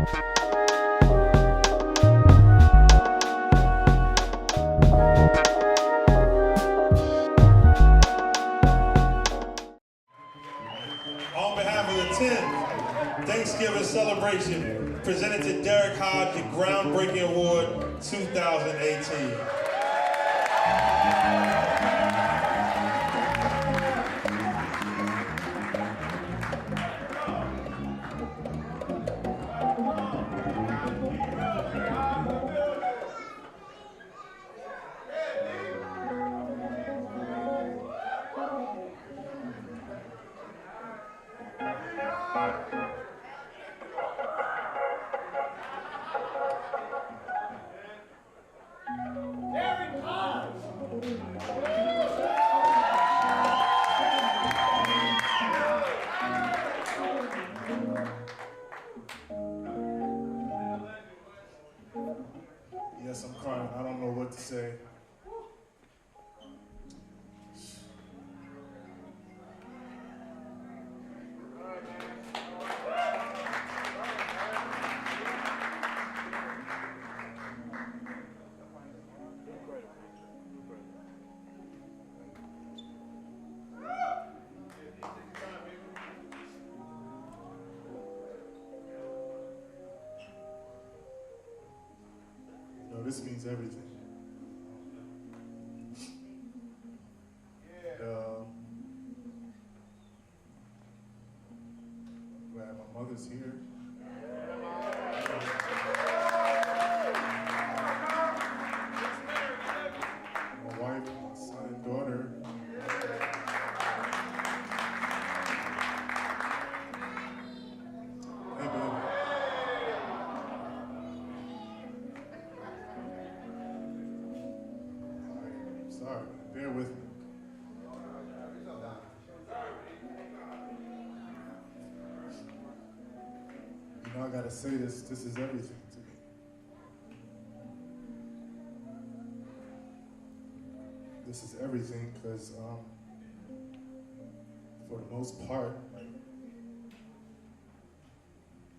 On behalf of the 10th Thanksgiving celebration, presented to Derrick Hodge, the Groundbreaking Award 2018. Derrick Hodge! Yes, I'm crying. I don't know what to say. No, this means everything. Glad my mother's here. My wife, my son and daughter. Hey, baby. Sorry, bear with me. You know, I gotta say this is everything to me. This is everything because, for the most part, like,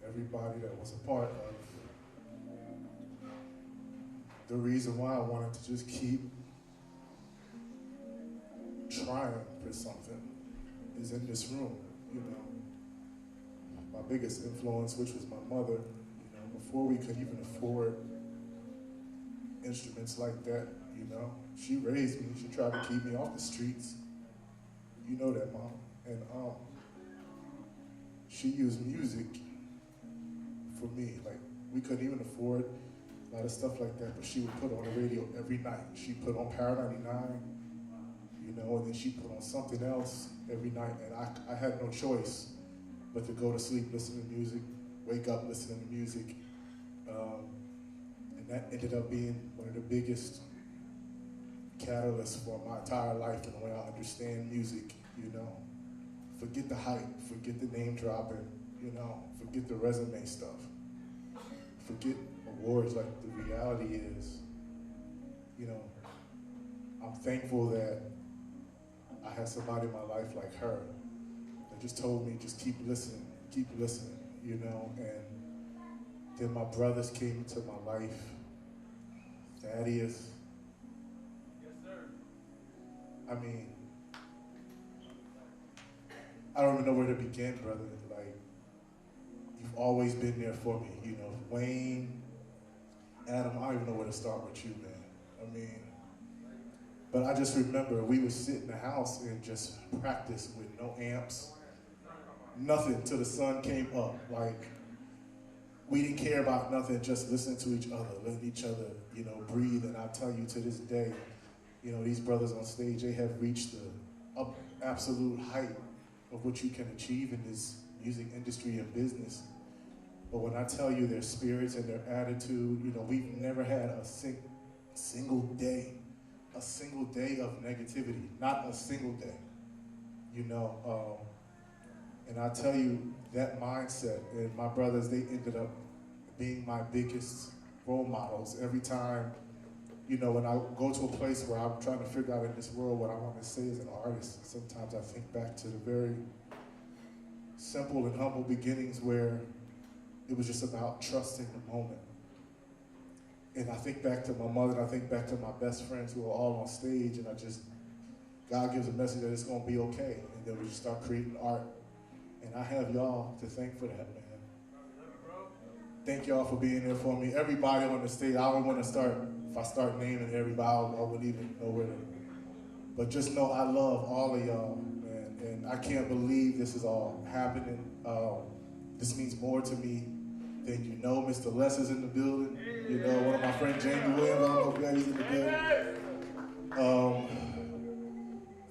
everybody that was a part of the reason why I wanted to just keep trying for something is in this room, you know. My biggest influence, which was my mother, you know, before we could even afford instruments like that, you know. She raised me, she tried to keep me off the streets. You know that, Mom. And she used music for me. Like, we couldn't even afford a lot of stuff like that, but she would put on the radio every night. She put on Power 99, you know, and then she put on something else every night, and I had no choice but to go to sleep listening to music, wake up listening to music, and that ended up being one of the biggest catalysts for my entire life and the way I understand music, you know. Forget the hype, forget the name dropping, you know, forget the resume stuff, forget awards. Like, the reality is, you know, I'm thankful that I had somebody in my life like her that just told me, just keep listening, you know. And then my brothers came into my life. Thaddeaus. Yes, sir. I mean, I don't even know where to begin, brother. Like, you've always been there for me, you know. Wayne, Adam, I don't even know where to start with you, man. I mean, but I just remember we would sit in the house and just practice with no amps, nothing till the sun came up. Like, we didn't care about nothing, just listening to each other, letting each other, you know, breathe. And I tell you, to this day, you know, these brothers on stage, they have reached the absolute height of what you can achieve in this music industry and business. But when I tell you their spirits and their attitude, you know, we've never had a single day of negativity, not a single day, you know. And I tell you, that mindset, and my brothers, they ended up being my biggest role models. Every time, you know, when I go to a place where I'm trying to figure out in this world what I want to say as an artist, sometimes I think back to the very simple and humble beginnings where it was just about trusting the moment. And I think back to my mother, and I think back to my best friends who are all on stage, and God gives a message that it's gonna be okay. And then we just start creating art. And I have y'all to thank for that, man. Thank y'all for being there for me. Everybody on the stage, I don't wanna start, if I start naming everybody, I wouldn't even know where to. But just know I love all of y'all, man. And I can't believe this is all happening. This means more to me than you know. Mr. Les is in the building. You know, one of my friends, Jamie Williams, I don't know if he's in the building.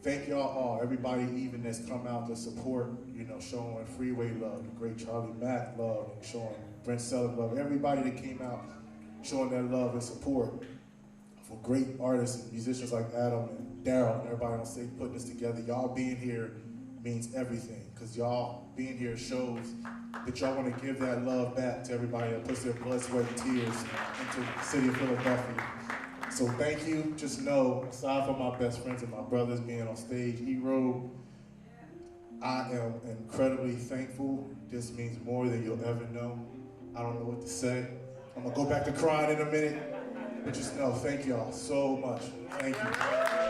Thank y'all all, everybody even that's come out to support, you know, showing Freeway love, the great Charlie Mack love, and showing Brent Selleck love. Everybody that came out showing their love and support for great artists and musicians like Adam and Darrell and everybody on stage putting this together. Y'all being here means everything, because y'all being here shows that y'all want to give that love back to everybody that puts their blood, sweat, and tears into the city of Philadelphia. So thank you. Just know, aside from my best friends and my brothers being on stage, E-Road, I am incredibly thankful. This means more than you'll ever know. I don't know what to say. I'm gonna go back to crying in a minute, but just know, thank y'all so much. Thank you.